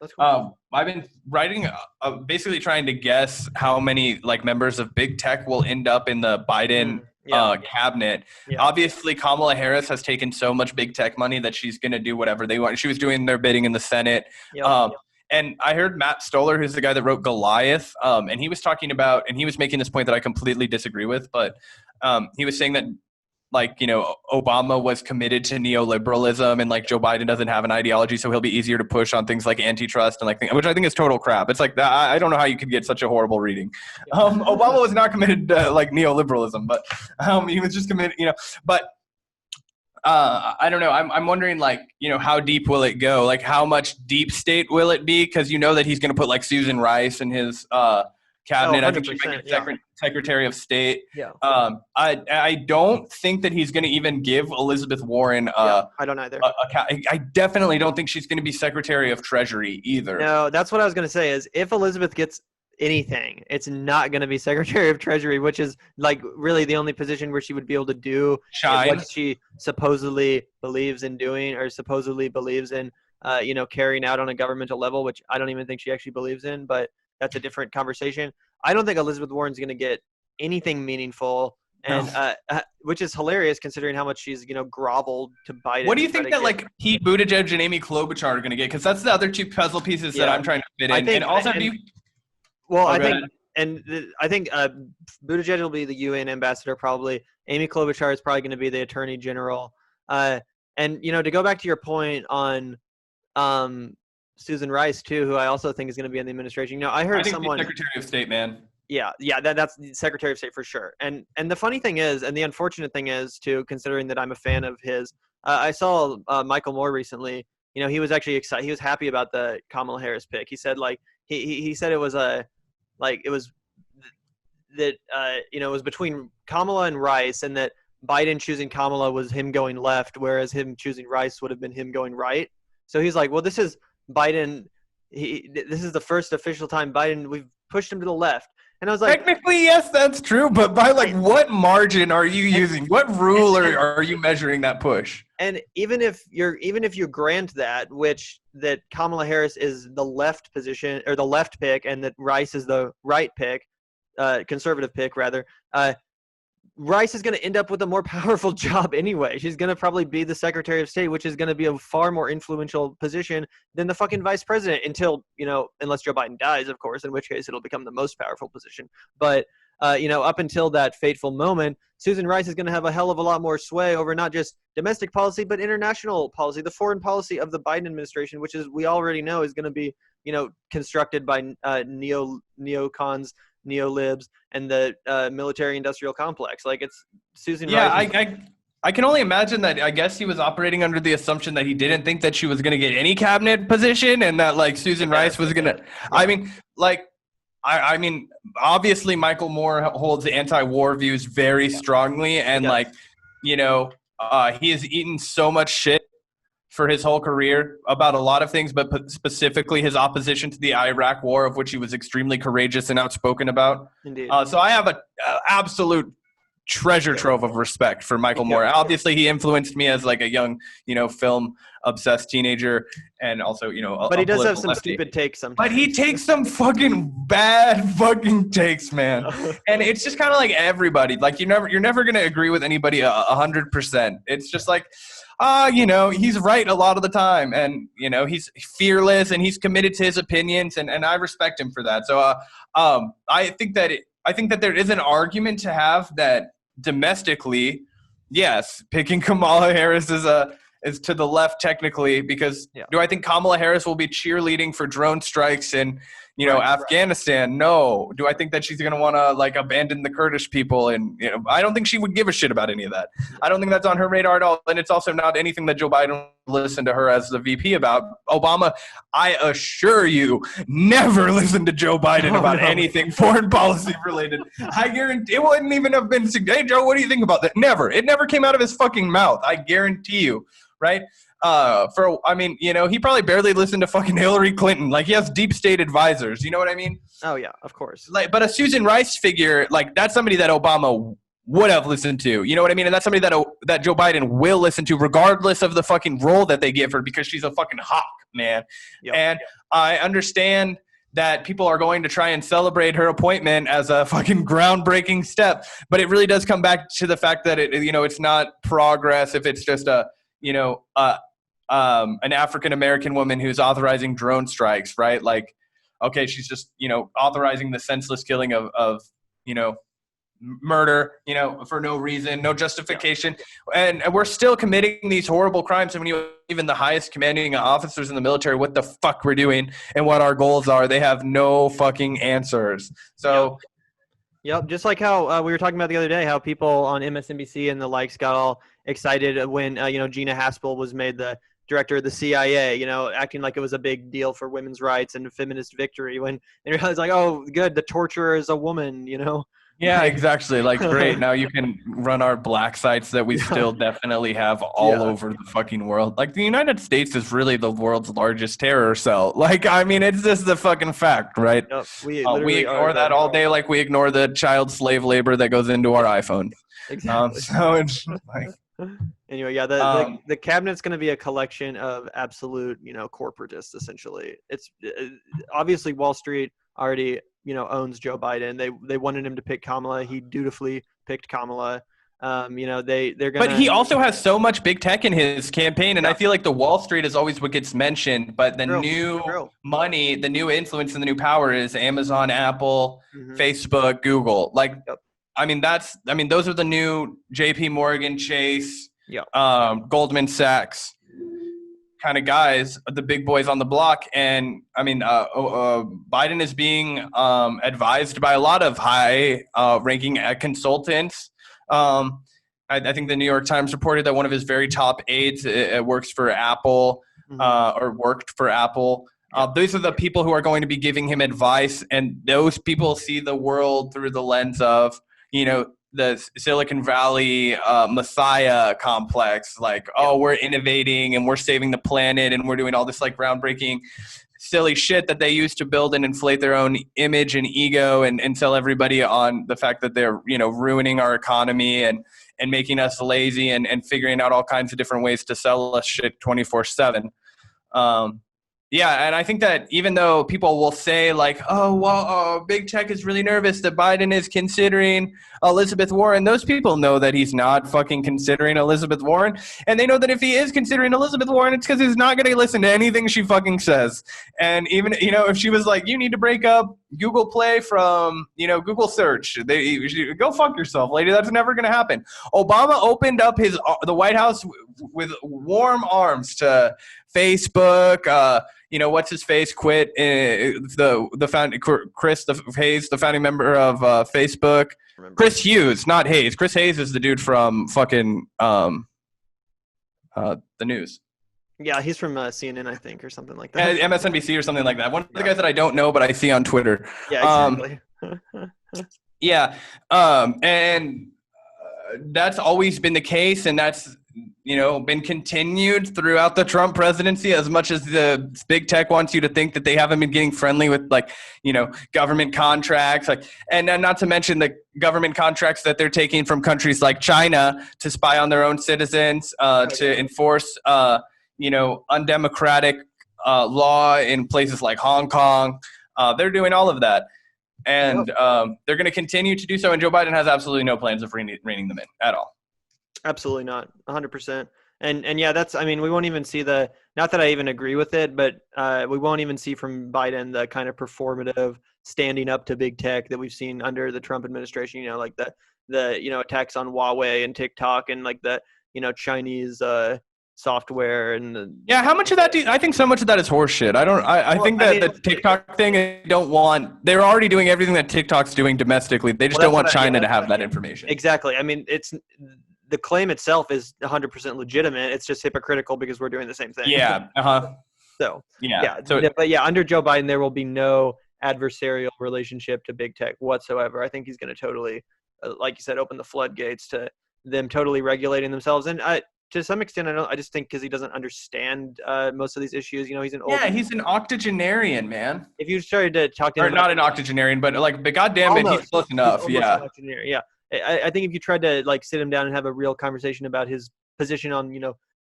That's cool. I've been writing, basically trying to guess how many like members of big tech will end up in the Biden cabinet. Yeah. Obviously, Kamala Harris has taken so much big tech money that she's going to do whatever they want. She was doing their bidding in the Senate. And I heard Matt Stoller, who's the guy that wrote Goliath, and he was talking about, and he was making this point that I completely disagree with, but he was saying that, like, you know, Obama was committed to neoliberalism, and like Joe Biden doesn't have an ideology, so he'll be easier to push on things like antitrust and like, which I think is total crap. It's like, I don't know how you could get such a horrible reading. Obama was not committed to like neoliberalism, but he was just committed, you know, but I don't know. I'm wondering, like, you know, how deep will it go? Like, how much deep state will it be? Because you know that he's going to put like Susan Rice in his cabinet. I think she might be Secretary of State. Yeah. I don't think that he's going to even give Elizabeth Warren. I don't either. I definitely don't think she's going to be Secretary of Treasury either. No, that's what I was going to say. Is if Elizabeth gets anything, it's not going to be Secretary of Treasury, which is like really the only position where she would be able to do what she supposedly believes in doing, or supposedly believes in, you know, carrying out on a governmental level, which I don't even think she actually believes in, but that's a different conversation. I don't think Elizabeth Warren's going to get anything meaningful, and which is hilarious considering how much she's, you know, groveled to Biden. What do you think that like Pete Buttigieg and Amy Klobuchar are going to get? Because that's the other two puzzle pieces that I'm trying to fit in. I think Buttigieg will be the UN ambassador probably. Amy Klobuchar is probably going to be the attorney general. And, you know, to go back to your point on Susan Rice, too, who I also think is going to be in the administration. You know, I think someone – Secretary of State, man. Yeah, that's the Secretary of State for sure. And the funny thing is, and the unfortunate thing is, too, considering that I'm a fan of his, I saw Michael Moore recently. You know, he was actually excited. He was happy about the Kamala Harris pick. He said, like, he said it was it was between Kamala and Rice, and that Biden choosing Kamala was him going left, whereas him choosing Rice would have been him going right. So he's like, well, this is Biden. This is the first official time we've pushed him to the left. And I was like, technically, yes, that's true. But by like what margin are you using? What rule are you measuring that push? And even if you grant that Kamala Harris is the left position, or the left pick, and that Rice is the right pick, conservative pick rather, Rice is going to end up with a more powerful job anyway. She's going to probably be the Secretary of State, which is going to be a far more influential position than the fucking vice president until, you know, unless Joe Biden dies, of course, in which case it'll become the most powerful position. But, you know, up until that fateful moment, Susan Rice is going to have a hell of a lot more sway over not just domestic policy, but international policy, the foreign policy of the Biden administration, which is, we already know, is going to be, you know, constructed by neocons, neolibs, and the military-industrial complex. Like, it's Susan Rice. Yeah, I can only imagine that. I guess he was operating under the assumption that he didn't think that she was going to get any cabinet position, and that like Susan Rice was going to. I mean, like, I mean, obviously Michael Moore holds anti-war views very strongly, and like, you know, he has eaten so much shit for his whole career about a lot of things, but specifically his opposition to the Iraq war, of which he was extremely courageous and outspoken about. Indeed. So I have an absolute treasure trove of respect for Michael Moore. Obviously, he influenced me as like a young, you know, film-obsessed teenager, and also, you know, but he does have some stupid takes sometimes. But he takes some fucking bad fucking takes, man. And it's just kind of like everybody. Like, you're never gonna agree with anybody 100%. It's just like, you know, he's right a lot of the time, and, you know, he's fearless and he's committed to his opinions, and I respect him for that. So I think that there is an argument to have that domestically, yes, picking Kamala Harris is to the left technically, because do I think Kamala Harris will be cheerleading for drone strikes in, you know, Afghanistan? Right. No. Do I think that she's going to want to like abandon the Kurdish people? And, you know, I don't think she would give a shit about any of that. I don't think that's on her radar at all. And it's also not anything that Joe Biden listened to her as the VP about. Obama, I assure you, never listened to Joe Biden about anything foreign policy related. I guarantee it wouldn't even have been, hey, Joe, what do you think about that? Never. It never came out of his fucking mouth. I guarantee you. Right? I mean, you know, he probably barely listened to fucking Hillary Clinton. Like, he has deep state advisors. You know what I mean? Oh, yeah, of course. Like, but a Susan Rice figure, like, that's somebody that Obama would have listened to. You know what I mean? And that's somebody that Joe Biden will listen to regardless of the fucking role that they give her, because she's a fucking hawk, man. Yep. And I understand that people are going to try and celebrate her appointment as a fucking groundbreaking step, but it really does come back to the fact that it's not progress if it's just an African-American woman who's authorizing drone strikes, right? Like, okay, she's just, authorizing the senseless killing of murder, for no reason, no justification. Yeah. And we're still committing these horrible crimes. And when even the highest commanding officers in the military, what the fuck we're doing and what our goals are, they have no fucking answers. So, Yep. Just like how we were talking about the other day, how people on MSNBC and the likes got all excited when, Gina Haspel was made the director of the CIA, acting like it was a big deal for women's rights and feminist victory, when they realized, like, oh, good, the torturer is a woman, Yeah, exactly. Like, great. Now you can run our black sites that we still definitely have all over the fucking world. Like, the United States is really the world's largest terror cell. Like, I mean, it's just the fucking fact, right? Yep. We ignore that all day, like we ignore the child slave labor that goes into our iPhone. Exactly. So it's like... Anyway, the cabinet's going to be a collection of absolute, corporatists, essentially. It's obviously Wall Street already owns Joe Biden. They wanted him to pick Kamala. He dutifully picked Kamala. They're gonna. But he also has so much big tech in his campaign, and I feel like the Wall Street is always what gets mentioned. But the new money, the new influence, and the new power is Amazon, Apple, Facebook, Google. Like, I mean, those are the new J.P. Morgan, Chase, Goldman Sachs kind of guys, the big boys on the block. And I mean, Biden is being advised by a lot of high ranking consultants. I think the New York Times reported that one of his very top aides works for Apple or worked for Apple. Those are the people who are going to be giving him advice, and those people see the world through the lens of, the Silicon Valley Messiah complex, like, oh, we're innovating and we're saving the planet and we're doing all this like groundbreaking silly shit that they use to build and inflate their own image and ego and sell everybody on the fact that they're, ruining our economy and making us lazy and figuring out all kinds of different ways to sell us shit 24/7. Yeah, and I think that even though people will say, like, oh, well, big tech is really nervous that Biden is considering Elizabeth Warren, those people know that he's not fucking considering Elizabeth Warren. And they know that if he is considering Elizabeth Warren, it's because he's not going to listen to anything she fucking says. And even, if she was like, you need to break up Google Play from, Google Search, go fuck yourself, lady. That's never going to happen. Obama opened up the White House with warm arms to Facebook, what's his face quit, the founding Chris Hayes, the founding member of Facebook. Chris Hughes, not Hayes. Chris Hayes is the dude from fucking the news. Yeah, he's from CNN, I think, or something like that. MSNBC or something like that. One of the guys that I don't know, but I see on Twitter. Yeah, exactly. And that's always been the case, and that's been continued throughout the Trump presidency, as much as the big tech wants you to think that they haven't been getting friendly with, like, government contracts, like, and not to mention the government contracts that they're taking from countries like China to spy on their own citizens, to enforce, undemocratic law in places like Hong Kong. They're doing all of that. And they're going to continue to do so. And Joe Biden has absolutely no plans of reining them in at all. Absolutely not. 100%. And yeah, we won't even see not that I even agree with it, but we won't even see from Biden the kind of performative standing up to big tech that we've seen under the Trump administration, like the attacks on Huawei and TikTok and like the, Chinese software and how much of that I think so much of that is horseshit. I think that the TikTok thing, they're already doing everything that TikTok's doing domestically. They just don't want China to have that information. Exactly. I mean, the claim itself is 100% legitimate. It's just hypocritical because we're doing the same thing. Yeah. So but under Joe Biden, there will be no adversarial relationship to big tech whatsoever. I think he's going to totally, like you said, open the floodgates to them totally regulating themselves. And to some extent, I just think because he doesn't understand most of these issues. He's an old. Yeah, he's an octogenarian, man. If you started to talk to him, or not an octogenarian, but goddamn it, he's close enough. Yeah. Yeah. I think if you tried to like sit him down and have a real conversation about his position on,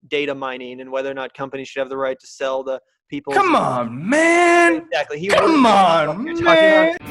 data mining and whether or not companies should have the right to sell the people's. Come on, man. Exactly. Come on, You're talking about man.